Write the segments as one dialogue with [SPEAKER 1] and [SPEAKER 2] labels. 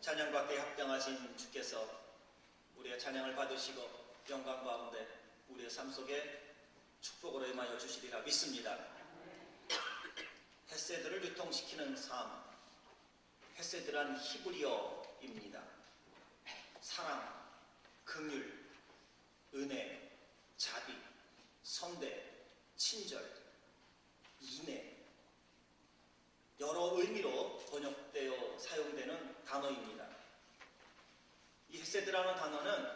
[SPEAKER 1] 찬양받게 합당하신 주께서 우리의 찬양을 받으시고 영광 가운데 우리의 삶 속에 축복으로 임하여 주시리라 믿습니다. 헤세드를 유통시키는 삶, 헤세드란 히브리어입니다. 사랑, 긍휼, 은혜, 자비, 선대, 친절, 인애, 여러 의미로 번역되어 사용되는 단어입니다. 이 헤세드라는 단어는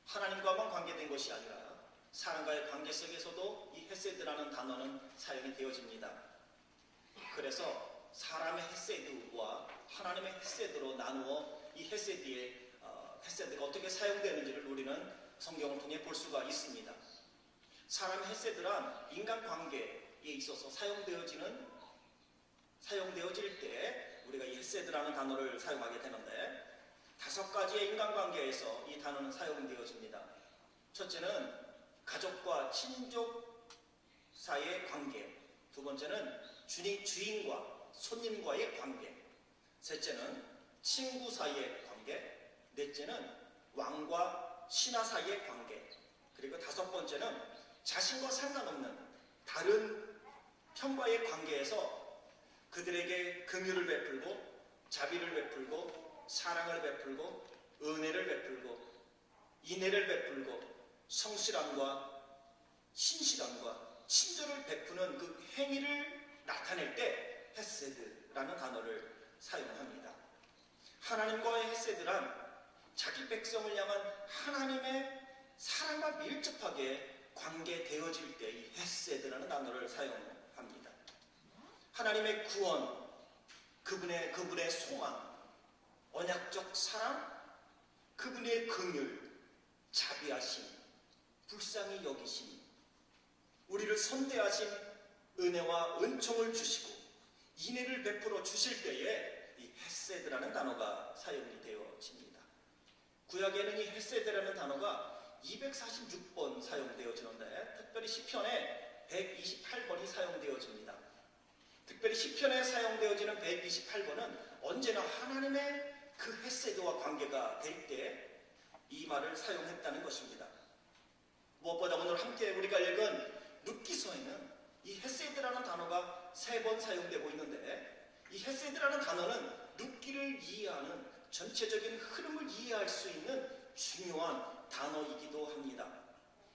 [SPEAKER 1] 하나님과만 관계된 것이 아니라 사람과의 관계 속에서도 이 헤세드라는 단어는 사용이 되어집니다. 그래서 사람의 헤세드와 하나님의 헤세드로 나누어 이 헤세드가 어떻게 사용되는지를 우리는 성경을 통해 볼 수가 있습니다. 사람의 헤세드란 인간관계에 있어서 사용되어질 때 우리가 이 헤세드라는 단어를 사용하게 되는데 5가지의 인간관계에서 이 단어는 사용되어집니다. 첫째는 가족과 친족 사이의 관계, 두 번째는 주인과 손님과의 관계, 셋째는 친구 사이의 관계, 넷째는 왕과 신하 사이의 관계, 그리고 5번째는 자신과 상관없는 다른 편과의 관계에서 그들에게 긍휼을 베풀고 자비를 베풀고 사랑을 베풀고 은혜를 베풀고 인애를 베풀고 성실함과 신실함과 친절을 베푸는 그 행위를 나타낼 때 헤세드라는 단어를 사용합니다. 하나님과의 헤세드란 자기 백성을 향한 하나님의 사랑과 밀접하게 관계되어질 때 이 헤세드라는 단어를 사용합니다. 하나님의 구원, 그분의 소망, 언약적 사랑, 그분의 긍휼, 자비하심, 불쌍히 여기심, 우리를 선대하신 은혜와 은총을 주시고 인애를 베풀어 주실 때에 이 헤세드라는 단어가 사용이 되어집니다. 구약에는 이 헤세드라는 단어가 246번 사용되어지는데 특별히 시편에 128번이 사용되어집니다. 특별히 시편에 사용되어지는 128번은 언제나 하나님의 그 헤세드와 관계가 될 때 이 말을 사용했다는 것입니다. 무엇보다 오늘 함께 우리가 읽은 룻기서에는 이 헤세드라는 단어가 3번 사용되고 있는데 이 헤세드라는 단어는 룻기를 이해하는 전체적인 흐름을 이해할 수 있는 중요한 단어이기도 합니다.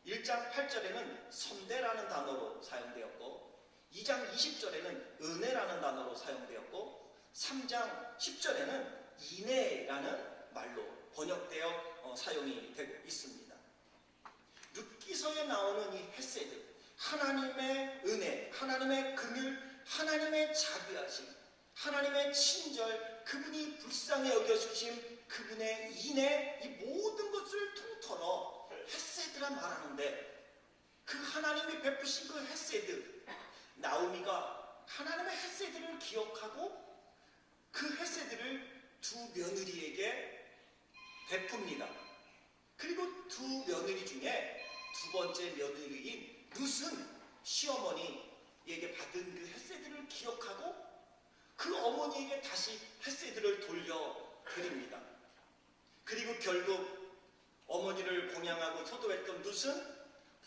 [SPEAKER 1] 1장 8절에는 선대라는 단어로 사용되었고 2장 20절에는 은혜라는 단어로 사용되었고 3장 10절에는 인애라는 말로 번역되어 사용이 되고 있습니다. 룻기서에 나오는 이 헤세드, 하나님의 은혜, 하나님의 긍휼, 하나님의 자비하심, 하나님의 친절, 그분이 불쌍히 여겨주심, 그분의 인애, 이 모든 것을 통틀어 헤세드라 말하는데 그 하나님이 베푸신 그 헤세드, 나오미가 하나님의 헤세드를 기억하고 그 헤세드를 두 며느리에게 베풉니다. 그리고 두 며느리 중에 2번째 며느리인 룻은 시어머니에게 받은 그 헤세드를 기억하고 그 어머니에게 다시 헤세드를 돌려드립니다. 그리고 결국 어머니를 공양하고 효도했던 룻은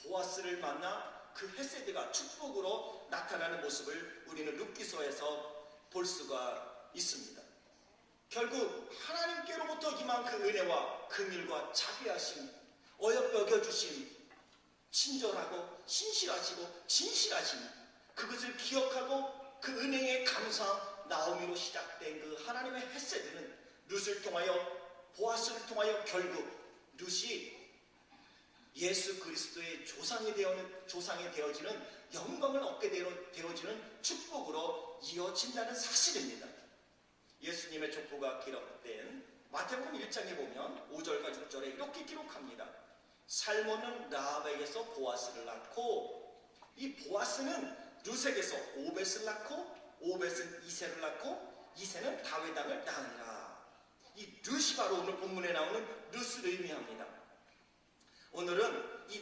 [SPEAKER 1] 보아스를 만나 그 헤세드가 축복으로 나타나는 모습을 우리는 룻기서에서 볼 수가 있습니다. 결국 하나님께로부터 임한 그 은혜와 긍휼과 자비하심, 어여뻐 여겨주심, 친절하고 신실하시고 진실하심, 그것을 기억하고 그 은혜에 감사한 나오미로 시작된 그 하나님의 헤세드는 룻을 통하여 보아스를 통하여 결국 룻이 예수 그리스도의 조상이 되어지는 영광을 얻게 되어지는 축복으로 이어진다는 사실입니다. 예수님의 족보가 기록된 마태복음 1장에 보면 5절과 6절에 이렇게 기록합니다. 살몬은 라합에게서 보아스를 낳고 이 보아스는 룻에게서 오벳을 낳고 오벳은 이새를 낳고 이새는 다윗 왕을 낳으니라. 이 룻이 바로 오늘 본문에 나오는 룻을 의미합니다. 오늘은 이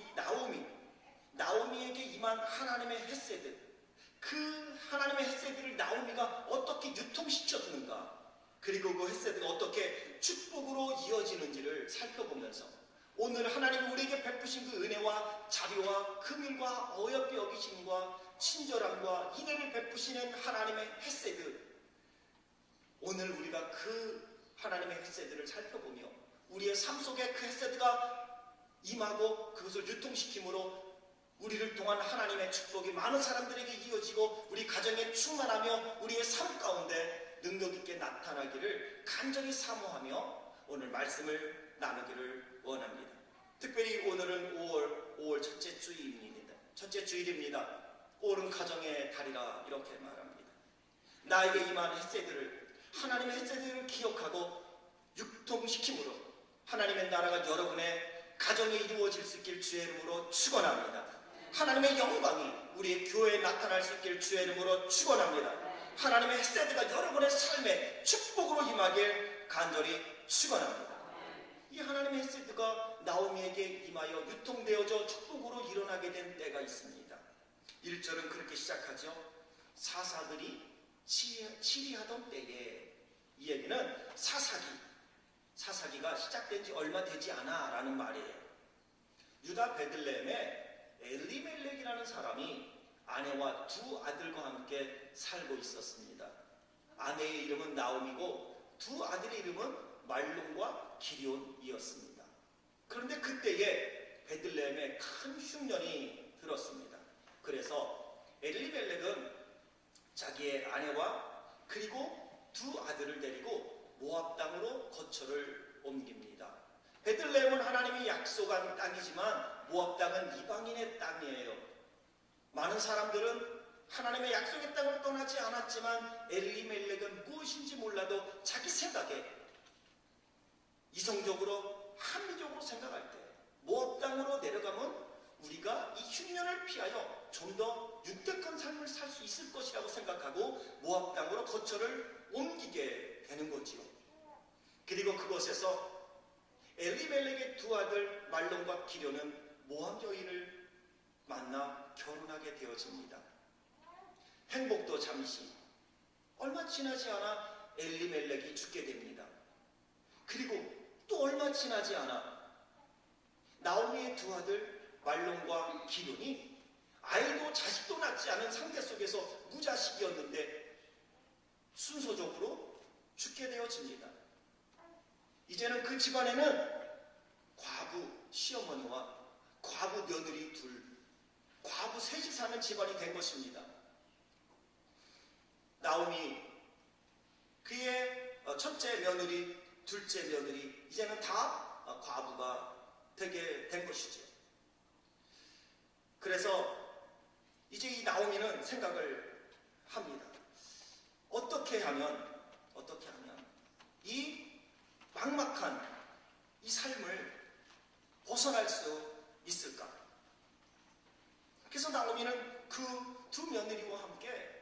[SPEAKER 1] 나오미에게 임한 하나님의 헤세드, 그 하나님의 헤세드를 나오미가 어떻게 유통시켰는가, 그리고 그 헤세드가 어떻게 축복으로 이어지는지를 살펴보면서 오늘 하나님 우리에게 베푸신 그 은혜와 자비와 긍휼과 어여삐 여기심과 친절함과 인애를 베푸시는 하나님의 헤세드, 오늘 우리가 그 하나님의 헤세드를 살펴보며 우리의 삶 속에 그 헤세드가 임하고 그것을 유통시킴으로 우리를 통한 하나님의 축복이 많은 사람들에게 이어지고 우리 가정에 충만하며 우리의 삶 가운데 능력 있게 나타나기를 간절히 사모하며 오늘 말씀을 나누기를 원합니다. 특별히 오늘은 5월 첫째 주일입니다. 첫째 주일입니다. 5월은 가정의 달이라 이렇게 말합니다. 나에게 임한 헤세드를, 하나님의 헤세드를 기억하고 유통시킴으로 하나님의 나라가 여러분의 가정에 이루어질 수 있길 주의 이름으로 축원합니다. 하나님의 영광이 우리의 교회에 나타날 수 있길 주의 이름으로 축원합니다. 하나님의 헤세드가 여러분의 삶에 축복으로 임하길 간절히 축원합니다. 이 하나님의 헤세드가 나오미에게 임하여 유통되어져 축복으로 일어나게 된 때가 있습니다. 1절은 그렇게 시작하죠. 사사들이 치리하던 때에, 이 얘기는 사사기가 시작된 지 얼마 되지 않아 라는 말이에요. 유다 베들레헴에 엘리멜렉이라는 사람이 아내와 두 아들과 함께 살고 있었습니다. 아내의 이름은 나오미고 두 아들의 이름은 말론과 기리온이었습니다. 그런데 그때에 베들레헴에 큰 흉년이 들었습니다. 그래서 엘리멜렉은 자기의 아내와 그리고 두 아들을 데리고 모압 땅으로 거처를 옮깁니다. 베들레헴은 하나님이 약속한 땅이지만 모압 땅은 이방인의 땅이에요. 많은 사람들은 하나님의 약속의 땅을 떠나지 않았지만 엘리멜렉은 무엇인지 몰라도 자기 생각에 이성적으로 합리적으로 생각할 때 모압 땅으로 내려가면 우리가 이 흉년을 피하여 좀 더 유득한 삶을 살 수 있을 것이라고 생각하고 모압 땅으로 거처를 옮기게 되는 거지요. 그리고 그곳에서 엘리멜렉의 두 아들 말론과 기련은 모압 여인을 만나 결혼하게 되어집니다. 행복도 잠시, 얼마 지나지 않아 엘리멜렉이 죽게 됩니다. 그리고 또 얼마 지나지 않아 나오미의 두 아들 말론과 기련이 아이도 자식도 낳지 않은 상태 속에서 무자식이었는데 순서적으로 죽게 되어집니다. 이제는 그 집안에는 과부 시어머니와 과부 며느리 둘, 과부 셋이 사는 집안이 된 것입니다. 나오미, 그의 첫째 며느리, 둘째 며느리, 이제는 다 과부가 되게 된 것이죠. 그래서 이제 이 나오미는 생각을 합니다. 어떻게 하면 이 막막한 이 삶을 벗어날 수 있을까? 그래서 나오미는 그 두 며느리와 함께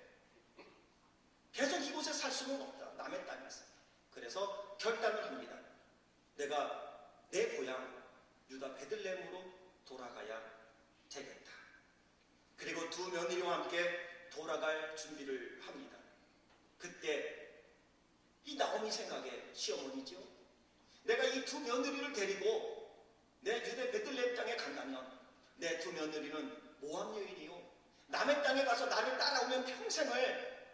[SPEAKER 1] 계속 이곳에 살 수는 없다. 남의 땅에서. 그래서 결단을 합니다. 내가 내 고향 유다 베들레헴으로 돌아가야 되겠다. 그리고 두 며느리와 함께 돌아갈 준비를 합니다. 그때 이 나오미 생각에 시어머니죠. 내가 이 두 며느리를 데리고 내 유대 베들레헴 땅에 간다면 내 두 며느리는 모압 여인이요. 남의 땅에 가서 나를 따라오면 평생을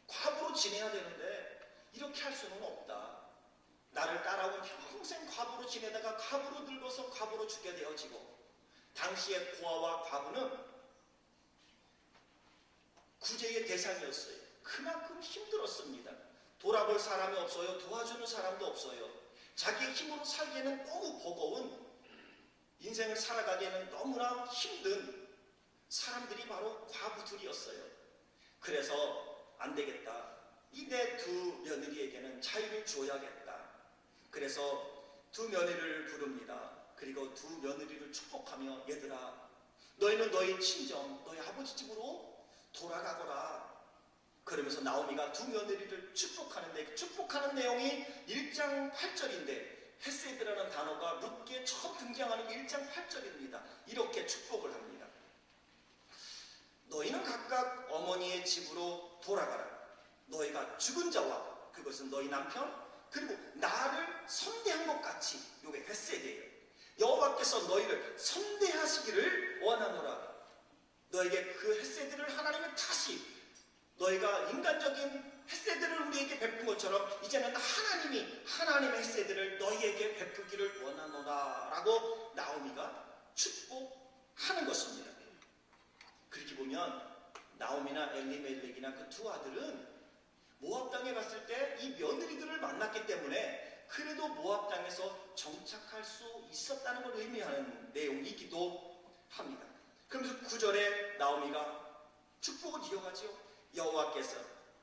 [SPEAKER 1] 과부로 지내야 되는데 이렇게 할 수는 없다. 나를 따라오면 평생 과부로 지내다가 과부로 늙어서 과부로 죽게 되어지고, 당시의 고아와 과부는 구제의 대상이었어요. 그만큼 힘들었습니다. 돌아볼 사람이 없어요. 도와주는 사람도 없어요. 자기의 힘으로 살기에는 너무 버거운, 인생을 살아가기에는 너무나 힘든 사람들이 바로 과부들이었어요. 그래서 안 되겠다. 이 내 두 며느리에게는 자유를 줘야겠다. 그래서 두 며느리를 부릅니다. 그리고 두 며느리를 축복하며, 얘들아, 너희는 너희 친정, 너희 아버지 집으로 돌아가거라. 그러면서 나오미가 두 며느리를 축복하는데, 축복하는 내용이 1장 8절인데 헤세드라는 단어가 룻기에 처음 등장하는 1장 8절입니다. 이렇게 축복을 합니다. 너희는 각각 어머니의 집으로 돌아가라. 너희가 죽은 자와 그것은 너희 남편 그리고 나를 선대한 것 같이. 요게 헤세드예요. 여호와께서 너희를 선대하시기를 원하노라. 너에게 그 헤세드를 하나님은 다시 너희가 인간적인 헤세드를 우리에게 베푼 것처럼 이제는 하나님이 하나님의 헤세드를 너희에게 베풀기를 원하노라 라고 나오미가 축복하는 것입니다. 그렇게 보면 나오미나 엘리멜렉이나 그 두 아들은 모압 땅에 갔을 때 이 며느리들을 만났기 때문에 그래도 모압 땅에서 정착할 수 있었다는 걸 의미하는 내용이기도 합니다. 그러면서 9절에 나오미가 축복을 이어가지요. 여호와께서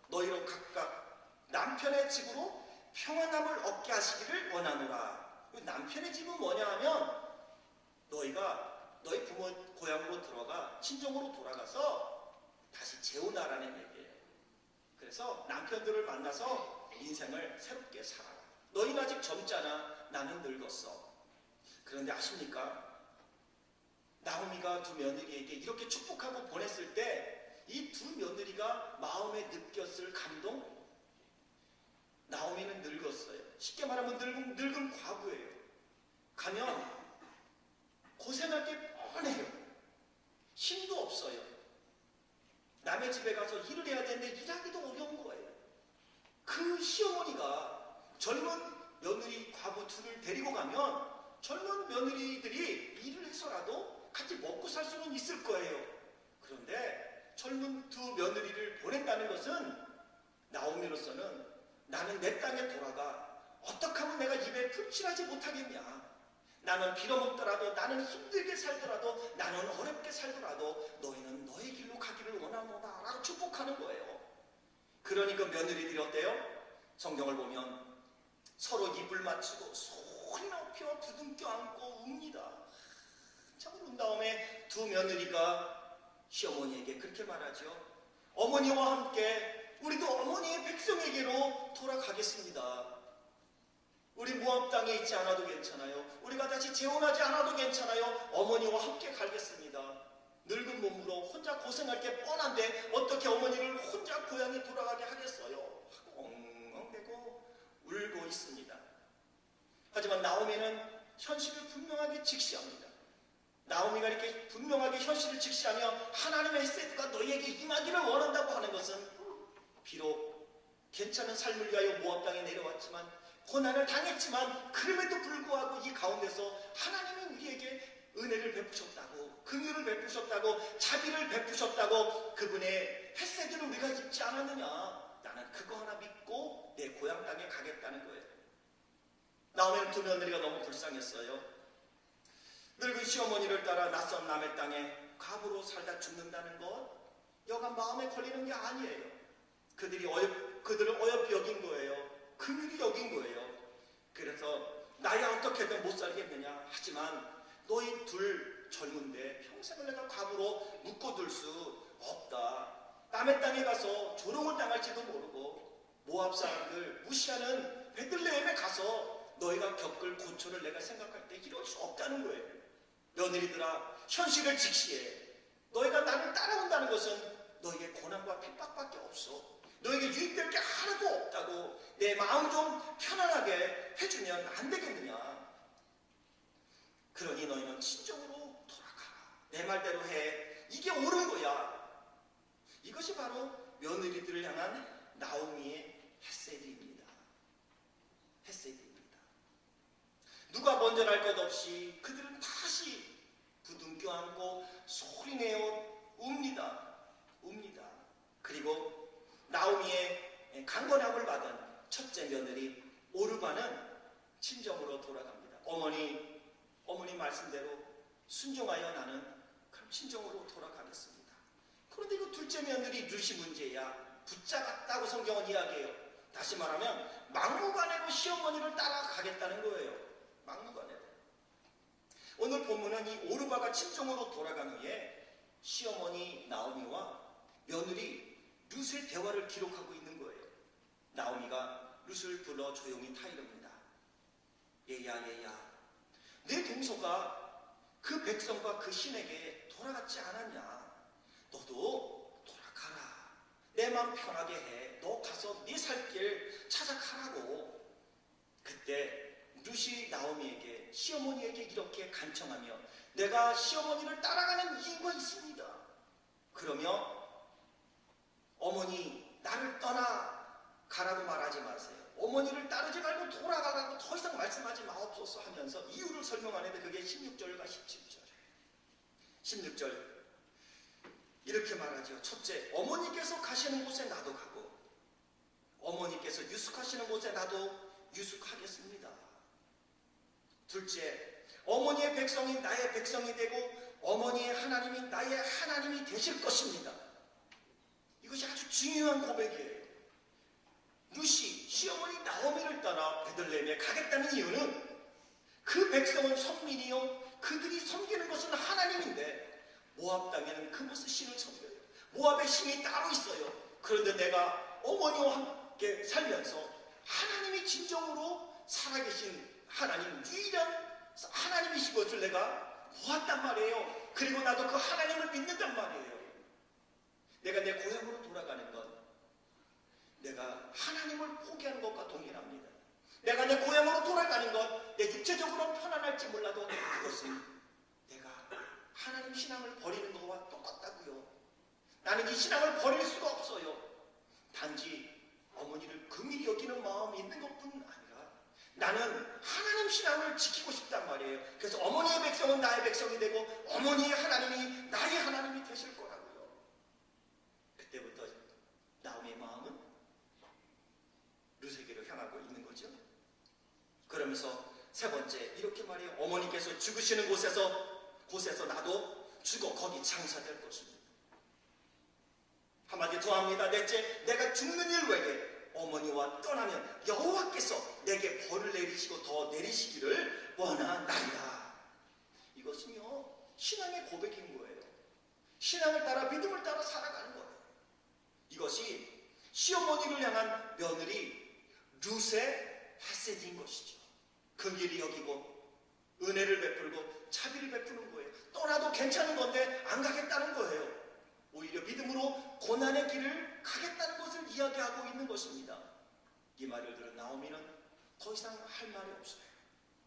[SPEAKER 1] 너희로 각각 남편의 집으로 평안함을 얻게 하시기를 원하노라. 남편의 집은 뭐냐 하면 너희가 너희 부모 고향으로 들어가 친정으로 돌아가서 다시 재혼하라는 얘기예요. 그래서 남편들을 만나서 인생을 새롭게 살아라. 너희는 아직 젊잖아. 나는 늙었어. 그런데 아십니까? 나오미가 두 며느리에게 이렇게 축복하고 보냈을 때 이 두 며느리가 마음에 느꼈을 감동? 나오미는 늙었어요. 쉽게 말하면 늙은 과부예요. 가면 고생할 게 뻔해요. 힘도 없어요. 남의 집에 가서 일을 해야 되는데 일하기도 어려운 거예요. 그 시어머니가 젊은 며느리 과부 둘을 데리고 가면 젊은 며느리들이 일을 해서라도 같이 먹고 살 수는 있을 거예요. 그런데 젊은 두 며느리를 보낸다는 것은 나오미로서는 나는 내 땅에 돌아가 어떻게 하면 내가 입에 풀칠하지 못하겠냐. 나는 빌어먹더라도 나는 힘들게 살더라도 나는 어렵게 살더라도 너희는 너의 길로 가기를 원하노라 라고 축복하는 거예요. 그러니 그 며느리들이 어때요? 성경을 보면 서로 입을 맞추고 소리 높여 부둥켜 안고 웁니다. 참 운 다음에 두 며느리가 시어머니에게 그렇게 말하죠. 어머니와 함께 우리도 어머니의 백성에게로 돌아가겠습니다. 우리 모압 땅에 있지 않아도 괜찮아요. 우리가 다시 재혼하지 않아도 괜찮아요. 어머니와 함께 가겠습니다. 늙은 몸으로 혼자 고생할 게 뻔한데 어떻게 어머니를 혼자 고향에 돌아가게 하겠어요? 하고 엉엉대고 울고 있습니다. 하지만 나오미는 현실을 분명하게 직시합니다. 나오미가 이렇게 분명하게 현실을 직시하며 하나님의 헤세드가 너희에게 임하기를 원한다고 하는 것은 비록 괜찮은 삶을 위하여 모압 땅에 내려왔지만 고난을 당했지만 그럼에도 불구하고 이 가운데서 하나님이 우리에게 은혜를 베푸셨다고 긍휼을 베푸셨다고 자비를 베푸셨다고 그분의 헤세드를 우리가 입지 않았느냐. 나는 그거 하나 믿고 내 고향 땅에 가겠다는 거예요. 나오미는 두 며느리가 너무 불쌍했어요. 늙은 시어머니를 따라 낯선 남의 땅에 과부로 살다 죽는다는 것 여간 마음에 걸리는 게 아니에요. 그들을 어여삐 여긴 거예요. 긍휼히 여긴 거예요. 그래서 나야 어떻게든 못 살겠느냐. 하지만 너희 둘 젊은데 평생을 내가 과부로 묶어둘 수 없다. 남의 땅에 가서 조롱을 당할지도 모르고 모압 사람들 무시하는 베들레헴에 가서 너희가 겪을 고초를 내가 생각할 때 이럴 수 없다는 거예요. 며느리들아 현실을 직시해. 너희가 나를 따라온다는 것은 너희의 고난과 핍박밖에 없어. 너에게 유익될 게 하나도 없다고 내 마음 좀 편안하게 해주면 안 되겠느냐. 그러니 너희는 친정으로 돌아가라. 내 말대로 해. 이게 옳은 거야. 이것이 바로 며느리들을 향한 나오미의 헤세드입니다. 헤세드입니다. 누가 먼저 날 것 없이 그들은 다시 부둥켜 안고 소리내어 웁니다. 그리고 나오미의 강건함을 받은 첫째 며느리 오르바는 친정으로 돌아갑니다. 어머니 말씀대로 순종하여 나는 그럼 친정으로 돌아가겠습니다. 그런데 이거 둘째 며느리 룻이 문제야. 붙잡았다고 성경은 이야기해요. 다시 말하면 막무가내로 시어머니를 따라가겠다는 거예요. 막무가내로. 오늘 본문은 이 오르바가 친정으로 돌아간 후에 시어머니 나오미와 며느리 룻의 대화를 기록하고 있는 거예요. 나오미가 룻을 불러 조용히 타이릅니다. 얘야 내 동서가 그 백성과 그 신에게 돌아갔지 않았냐. 너도 돌아가라. 내 마음 편하게 해. 너 가서 네 살 길 찾아가라고. 그때 룻이 나오미에게, 시어머니에게 이렇게 간청하며, 내가 시어머니를 따라가는 이유가 있습니다. 그러며 어머니 나를 떠나가라고 말하지 마세요. 어머니를 따르지 말고 돌아가라고 더 이상 말씀하지 마옵소서 하면서 이유를 설명하는데 그게 16절과 17절이에요. 16절 이렇게 말하죠. 첫째, 어머니께서 가시는 곳에 나도 가고 어머니께서 유숙하시는 곳에 나도 유숙하겠습니다. 둘째, 어머니의 백성이 나의 백성이 되고 어머니의 하나님이 나의 하나님이 되실 것입니다. 이것이 아주 중요한 고백이에요. 룻이 시어머니 나오미를 따라 베들레헴에 가겠다는 이유는 그 백성은 선민이요 그들이 섬기는 것은 하나님인데 모압 땅에는 그곳의 신을 섬겨요. 모압의 신이 따로 있어요. 그런데 내가 어머니와 함께 살면서 하나님이 진정으로 살아계신 하나님, 유일한 하나님이신 것을 내가 보았단 말이에요. 그리고 나도 그 하나님을 믿는단 말이에요. 내가 내 고향으로 돌아가는 건 내가 하나님을 포기하는 것과 동일합니다. 내가 내 고향으로 돌아가는 건 내 육체적으로는 편안할지 몰라도 그것은 내가 하나님 신앙을 버리는 것과 똑같다고요. 나는 이 신앙을 버릴 수가 없어요. 단지 어머니를 긍휼히 여기는 마음이 있는 것뿐 아니라 나는 하나님 신앙을 지키고 싶단 말이에요. 그래서 어머니의 백성은 나의 백성이 되고 어머니의 하나님이 나의 하나님이 되실 거라고요. 그때부터 나오미의 마음은 룻에게로 향하고 있는 거죠. 그러면서 세 번째 이렇게 말해요. 어머니께서 죽으시는 곳에서 나도 죽어 거기 장사될 것입니다. 한마디 더 합니다. 넷째, 내가 죽는 일 외에 어머니와 떠나면 여호와께서 내게 벌을 내리시고 더 내리시기를 원하나이다. 이것은요 신앙의 고백인 거예요. 신앙을 따라 믿음을 따라 살아가는 거예요. 이것이 시어머니를 향한 며느리 룻의 헤세드인 것이죠. 긍휼히 여기고 은혜를 베풀고 자비를 베푸는 거예요. 떠나도 괜찮은 건데 안 가겠다는 거예요. 오히려 믿음으로 고난의 길을 가겠다는 것을 이야기하고 있는 것입니다. 이 말을 들은 나오미는 더 이상 할 말이 없어요.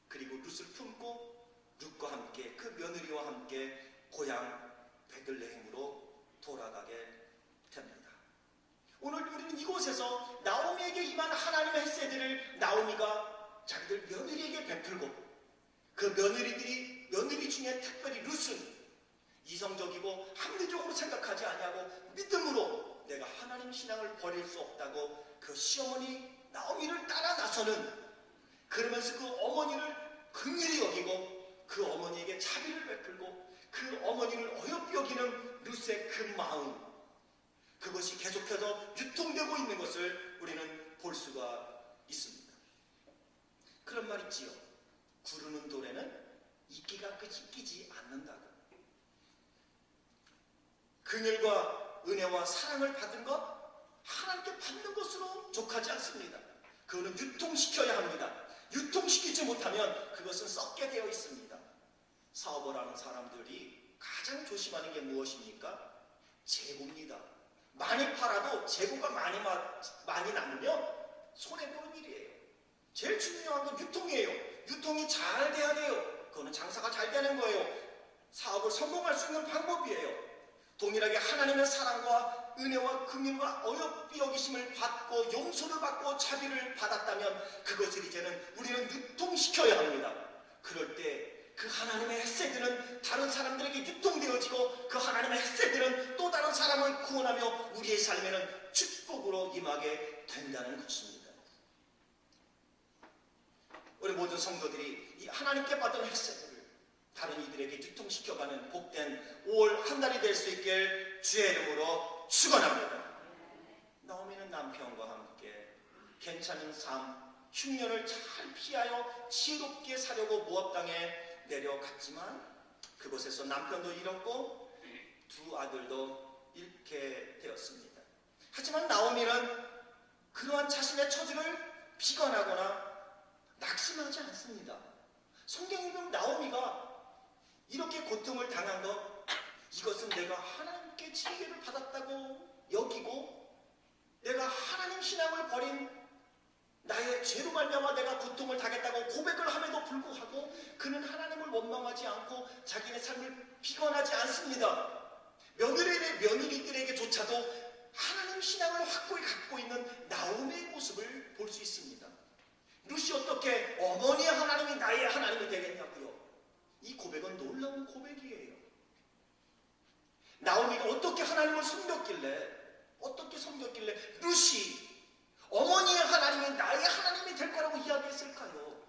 [SPEAKER 1] 그리고 룻을 품고 룻과 함께 그 며느리와 함께 고향 베들레헴으로 돌아가게 됩니다. 오늘 우리는 이곳에서 나오미에게 임한 하나님의 헤세드를 나오미가 자기들 며느리에게 베풀고 그 며느리 중에 특별히 룻은 이성적이고 합리적으로 생각하지 아니하고 믿음으로 내가 하나님 신앙을 버릴 수 없다고 그 시어머니 나오미를 따라 나서는, 그러면서 그 어머니를 긍휼히 여기고 그 어머니에게 자비를 베풀고 그 어머니를 어여삐 여기는 룻의 그 마음, 그것이 계속해서 유통되고 있는 것을 우리는 볼 수가 있습니다. 그런 말 있지요. 구르는 돌에는 이끼가 끼지 않는다고. 긍휼과 은혜와 사랑을 받은 것 하나님께 받는 것으로 족하지 않습니다. 그거는 유통시켜야 합니다. 유통시키지 못하면 그것은 썩게 되어 있습니다. 사업을 하는 사람들이 가장 조심하는 게 무엇입니까? 재고입니다. 많이 팔아도 재고가 많이 남으면 손해보는 일이에요. 제일 중요한 건 유통이에요. 유통이 잘 돼야 돼요. 그거는 장사가 잘 되는 거예요. 사업을 성공할 수 있는 방법이에요. 동일하게 하나님의 사랑과 은혜와 긍휼과 어여삐 여기심을 받고 용서를 받고 자비를 받았다면 그것을 이제는 우리는 유통시켜야 합니다. 그럴 때 그 하나님의 헤세드는 다른 사람들에게 유통되어지고 그 하나님의 헤세드는 또 다른 사람을 구원하며 우리의 삶에는 축복으로 임하게 된다는 것입니다. 우리 모든 성도들이 이 하나님께 받은 헤세드를 다른 이들에게 유통시켜가는 복된 5월 한 달이 될 수 있길 주의 이름으로 축원합니다. 나오미는 남편과 함께 괜찮은 삶, 흉년을 잘 피하여 지혜롭게 사려고 모압 땅에 내려갔지만 그곳에서 남편도 잃었고 두 아들도 잃게 되었습니다. 하지만 나오미는 그러한 자신의 처지를 비관하거나 낙심하지 않습니다. 성경에 보면 나오미가 이렇게 고통을 당한 것, 이것은 내가 하나님께 지혜를 받았다고 여기고 내가 하나님 신앙을 버린 나의 죄로 말미암아 내가 고통을 당했다고 고백을 함에도 불구하고 그는 하나님을 원망하지 않고 자기의 삶을 비관하지 않습니다. 며느리들에게조차도 하나님 신앙을 확고히 갖고 있는 나오미의 모습을 볼 수 있습니다. 룻이 어떻게 어머니의 하나님이 나의 하나님이 되겠냐고요. 이 고백은 놀라운 고백이에요. 나오미가 어떻게 하나님을 섬겼길래 룻이 어머니의 하나님이 나의 하나님이 될 거라고 이야기했을까요?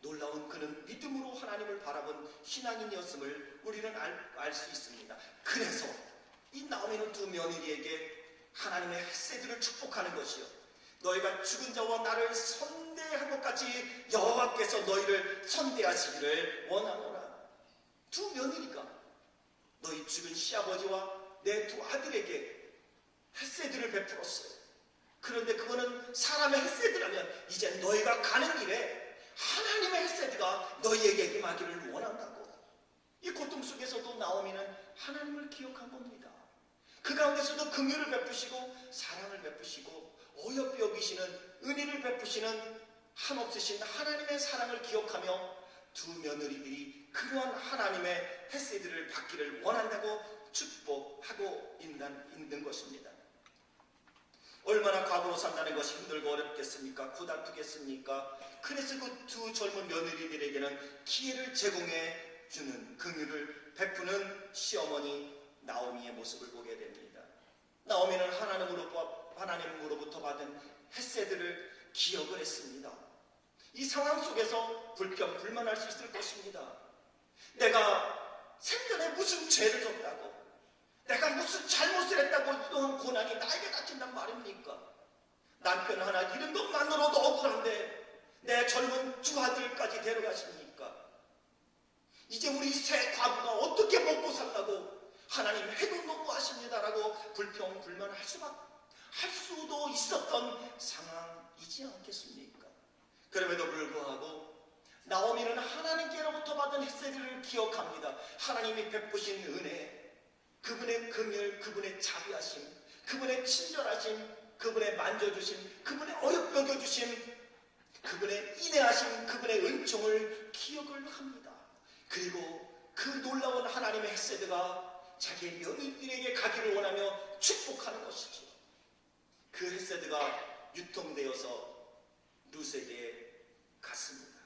[SPEAKER 1] 놀라운 그는 믿음으로 하나님을 바라본 신앙인이었음을 우리는 알 수 있습니다. 그래서 이 나오미는 두 며느리에게 하나님의 헷세드를 축복하는 것이요, 너희가 죽은 자와 나를 선대한 것 같이 여호와께서 너희를 선대하시기를 원하노라. 두 며느리가 너희 죽은 시아버지와 내 두 아들에게 헷세드를 베풀었어요. 그런데 그거는 사람의 헷세드라면 이제 너희가 가는 길에 하나님의 헷세드가 너희에게 임하기를 원한다고. 이 고통 속에서도 나오미는 하나님을 기억한 겁니다. 그 가운데서도 긍휼을 베푸시고 사랑을 베푸시고 어여삐 여기시는 은혜를 베푸시는 한없으신 하나님의 사랑을 기억하며 두 며느리들이 그러한 하나님의 헷세드를 받기를 원한다고 축복하고 있는 것입니다. 얼마나 과거로 산다는 것이 힘들고 어렵겠습니까? 고달프겠습니까? 그래서 그 두 젊은 며느리들에게는 기회를 제공해 주는, 긍휼을 베푸는 시어머니 나오미의 모습을 보게 됩니다. 나오미는 하나님으로부터 받은 헷세드를 기억을 했습니다. 이 상황 속에서 불평불만할 수 있을 것입니다. 내가 생전에 무슨 죄를 졌다고, 내가 무슨 잘못을 했다고 이러한 고난이 나에게 닥친단 말입니까? 남편 하나 잃은 것만으로도 억울한데 내 젊은 두 아들까지 데려가십니까? 이제 우리 새 과부가 어떻게 먹고 살라고 하나님 해도 너무하십니다라고 불평불만할 수도 있었던 상황이지 않겠습니까? 그럼에도 불구하고 나오미는 하나님께로부터 받은 헷세드를 기억합니다. 하나님이 베푸신 은혜, 그분의 긍휼, 그분의 자비하심, 그분의 친절하심, 그분의 만져주심, 그분의 어렵게 여겨주심, 그분의 인내하심, 그분의 은총을 기억을 합니다. 그리고 그 놀라운 하나님의 헷세드가 자기의 며느리들에게 가기를 원하며 축복하는 것이죠. 그 헷세드가 유통되어서 룻에게 갔습니다.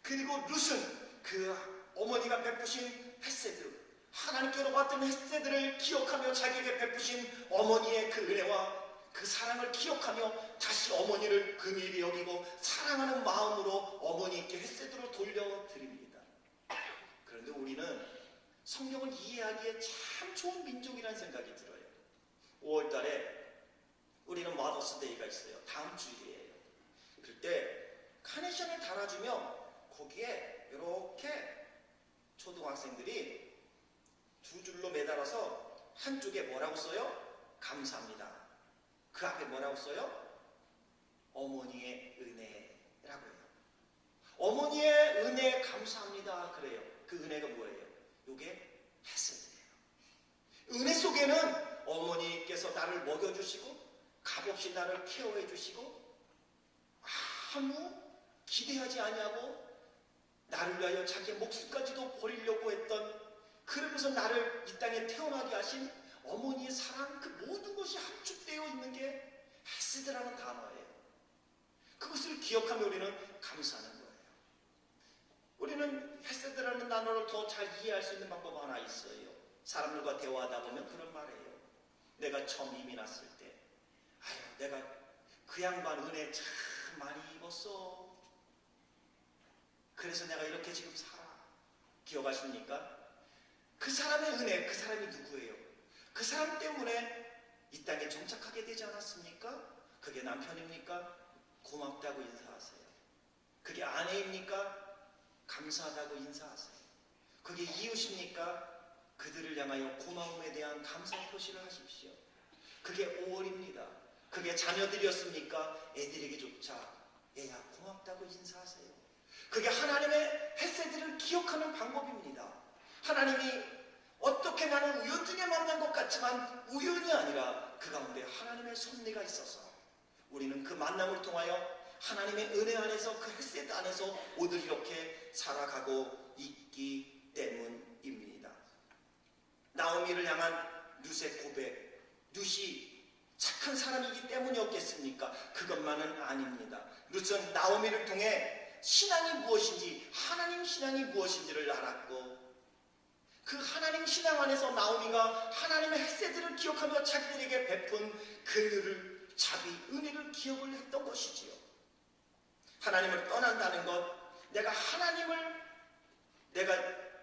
[SPEAKER 1] 그리고 룻은 그 어머니가 베푸신 헷세드, 하나님께로 받은 헷세드를 기억하며 자기에게 베푸신 어머니의 그 은혜와 그 사랑을 기억하며 다시 어머니를 긍휼히 여기고 사랑하는 마음으로 어머니께 헷세드로 돌려드립니다. 그런데 우리는 성경을 이해하기에 참 좋은 민족이라는 생각이 들어요. 5월달에 우리는 마더스데이가 있어요. 다음 주일이에요. 그때 카네이션을 달아주면 거기에 이렇게 초등학생들이 두 줄로 매달아서 한쪽에 뭐라고 써요? 감사합니다. 그 앞에 뭐라고 써요? 어머니의 은혜라고 해요. 어머니의 은혜 감사합니다 그래요. 그 은혜가 뭐예요? 이게 헷세드예요. 은혜 속에는 어머니께서 나를 먹여주시고 값없이 나를 케어해 주시고 아무 기대하지 아니하고 나를 위하여 자기의 목숨까지도 버리려고 했던, 그러면서 나를 이 땅에 태어나게 하신 어머니의 사랑, 그 모든 것이 함축되어 있는 게 헷세드라는 단어예요. 그것을 기억하며 우리는 감사하는 거예요. 우리는 헷세드라는 단어를 더 잘 이해할 수 있는 방법 하나 있어요. 사람들과 대화하다 보면 그런 말이에요. 내가 처음 이민 왔을 때, 내가 그 양반 은혜 참 많이 입었어. 그래서 내가 이렇게 지금 살아. 기억하십니까? 그 사람의 은혜, 그 사람이 누구예요? 그 사람 때문에 이 땅에 정착하게 되지 않았습니까? 그게 남편입니까? 고맙다고 인사하세요. 그게 아내입니까? 감사하다고 인사하세요. 그게 이웃입니까? 그들을 향하여 고마움에 대한 감사 표시를 하십시오. 그게 5월입니다. 그게 자녀들이었습니까? 애들에게조차 얘야 고맙다고 인사하세요. 그게 하나님의 헷세드를 기억하는 방법입니다. 하나님이 어떻게 나는 우연 중에 만난 것 같지만 우연이 아니라 그 그 가운데 하나님의 섭리가 있어서 우리는 그 만남을 통하여 하나님의 은혜 안에서 그 헷셋 안에서 오늘 이렇게 살아가고 있기 때문입니다. 나오미를 향한 룻의 고백, 룻이 착한 사람이기 때문이었겠습니까? 그것만은 아닙니다. 룻은 나오미를 통해 신앙이 무엇인지, 하나님 신앙이 무엇인지를 알았고, 그 하나님 신앙 안에서 나오미가 하나님의 헷세들을 기억하며 자기들에게 베푼 긍휼을, 자비, 은혜를 기억을 했던 것이지요. 하나님을 떠난다는 것, 내가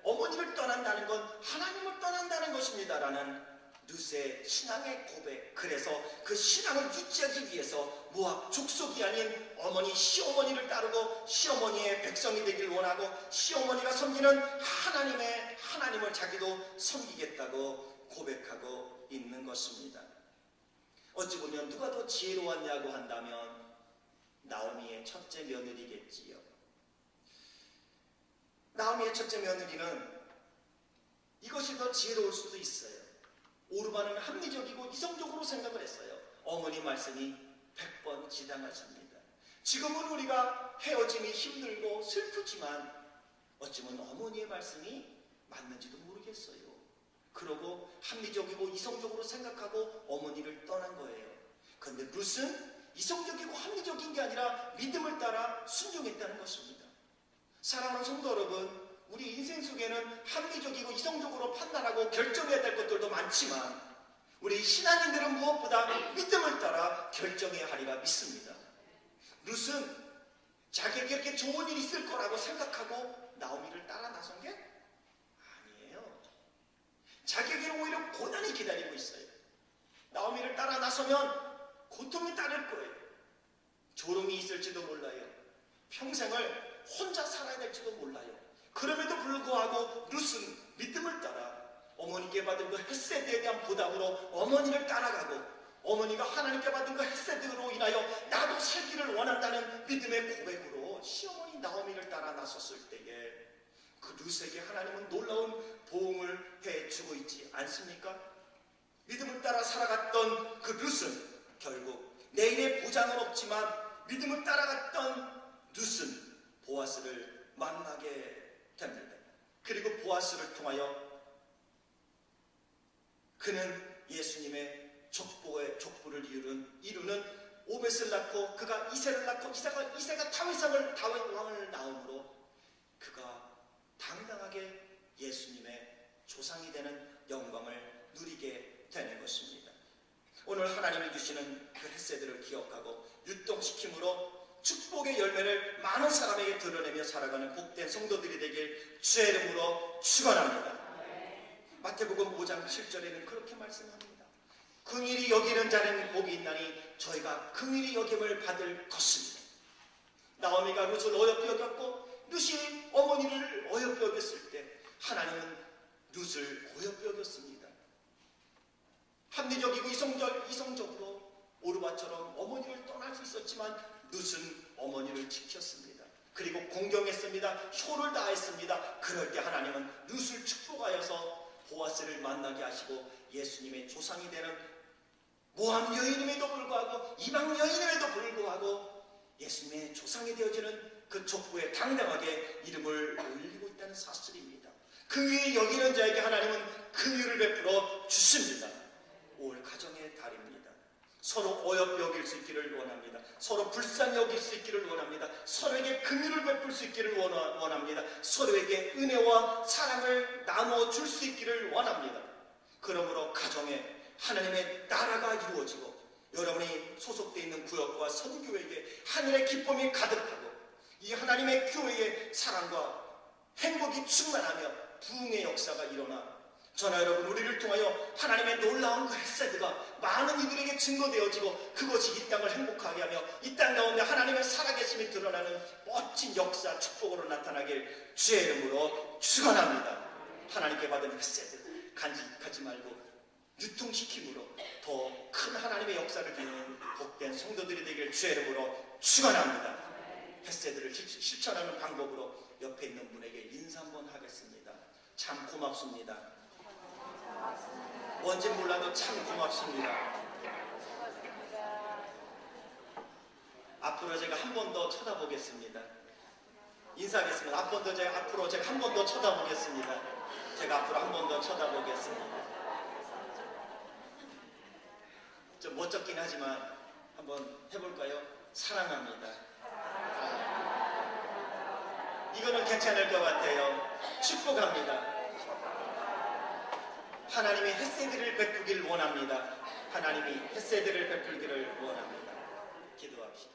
[SPEAKER 1] 어머니를 떠난다는 건 하나님을 떠난다는 것입니다라는 룻의 신앙의 고백. 그래서 그 신앙을 유지하기 위해서 모압 족속이 아닌 어머니 시어머니를 따르고 시어머니의 백성이 되길 원하고 시어머니가 섬기는 하나님을 자기도 섬기겠다고 고백하고 있는 것입니다. 어찌 보면 누가 더 지혜로웠냐고 한다면 나오미의 첫째 며느리겠지요. 나오미의 첫째 며느리는 이것이 더 지혜로울 수도 있어요. 오르반은 합리적이고 이성적으로 생각을 했어요. 어머니 말씀이 100번 지당하십니다. 지금은 우리가 헤어짐이 힘들고 슬프지만 어쩌면 어머니의 말씀이 맞는지도 모르겠어요. 그러고 합리적이고 이성적으로 생각하고 어머니를 떠난 거예요. 그런데 룻은 이성적이고 합리적인 게 아니라 믿음을 따라 순종했다는 것입니다. 사랑하는 성도 여러분, 우리 인생 속에는 합리적이고 이성적으로 판단하고 결정해야 될 것들도 많지만 우리 신앙인들은 무엇보다 믿음을 따라 결정해야 하리라 믿습니다. 룻은 자기에게 이렇게 좋은 일이 있을 거라고 생각하고 나오미를 따라 나선 게 아니에요. 자기에게는 오히려 고난이 기다리고 있어요. 나오미를 따라 나서면 고통이 따를 거예요. 조롱이 있을지도 몰라요. 평생을 혼자 살아야 될지도 몰라요. 그럼에도 불구하고 룻은 믿음을 따라 어머니께 받은 그 헷세드에 대한 보답으로 어머니를 따라가고 어머니가 하나님께 받은 그 헷세드로 인하여 나도 살기를 원한다는 믿음의 고백으로 시어머니 나오미를 따라 나섰을 때에 그 룻에게 하나님은 놀라운 보응을 해주고 있지 않습니까? 믿음을 따라 살아갔던 그 룻은 결국 내일의 보장은 없지만 믿음을 따라갔던 룻은 보아스를 만나게 됩니다. 그리고 보아스를 통하여 그는 예수님의 족보를 이루는 오벳을 낳고 그가 이새를 낳고 이새가 다윗 왕을 낳음으로 그가 당당하게 예수님의 조상이 되는 영광을 누리게 되는 것입니다. 오늘 하나님이 주시는 그 헷세들을 기억하고 유통시킴으로 축복의 열매를 많은 사람에게 드러내며 살아가는 복된 성도들이 되길 주의 이름으로 축원합니다. 마태복음 5장 7절에는 그렇게 말씀합니다. 긍휼히 여기는 자는 복이 있나니 저희가 긍휼히 여김을 받을 것입니다. 나오미가 룻을 어여삐 여겼고 룻이 어머니를 어여삐 여겼을 때 하나님은 룻을 어여삐 여겼습니다. 합리적이고 이성적으로 오르바처럼 어머니를 떠날 수 있었지만 룻은 어머니를 지켰습니다. 그리고 공경했습니다. 효를 다했습니다. 그럴 때 하나님은 룻을 축복하여서 보아스를 만나게 하시고 예수님의 조상이 되는 모함 여인임에도 불구하고 이방 여인임에도 불구하고 예수님의 조상이 되어지는 그 족보에 당당하게 이름을 올리고 있다는 사실입니다. 그 위에 여기는 자에게 하나님은 긍휼을 베풀어 주십니다. 올 가정의 달입니다. 서로 어여삐 여길 수 있기를 원합니다. 서로 불쌍히 여길 수 있기를 원합니다. 서로에게 긍휼을 베풀 수 있기를 원합니다. 서로에게 은혜와 사랑을 나누어 줄 수 있기를 원합니다. 그러므로 가정에 하나님의 나라가 이루어지고 여러분이 소속되어 있는 구역과 선교회에 하늘의 기쁨이 가득하고 이 하나님의 교회의 사랑과 행복이 충만하며 부흥의 역사가 일어나 저나 여러분 우리를 통하여 하나님의 놀라운 그 헷세드가 많은 이들에게 증거되어지고 그것이 이 땅을 행복하게 하며 이 땅 가운데 하나님의 살아계심이 드러나는 멋진 역사 축복으로 나타나길 주의 이름으로 축원합니다. 하나님께 받은 헷세드 간직하지 말고 유통시킴으로 더 큰 하나님의 역사를 이루는 복된 성도들이 되길 주의 이름으로 축원합니다. 헷세드를 실천하는 방법으로 옆에 있는 분에게 인사 한번 하겠습니다. 참 고맙습니다. 뭔지 몰라도 참 고맙습니다. 앞으로 제가 한 번 더 쳐다보겠습니다. 인사하겠습니다. 앞으로 제가 한 번 더 쳐다보겠습니다. 제가 앞으로 한 번 더 쳐다보겠습니다. 좀 멋쩍긴 하지만 한번 해볼까요? 사랑합니다. 이거는 괜찮을 것 같아요. 축복합니다. 하나님이 햇새들을 베푸기를 원합니다. 하나님이 햇새들을 베풀기를 원합니다. 기도합시다.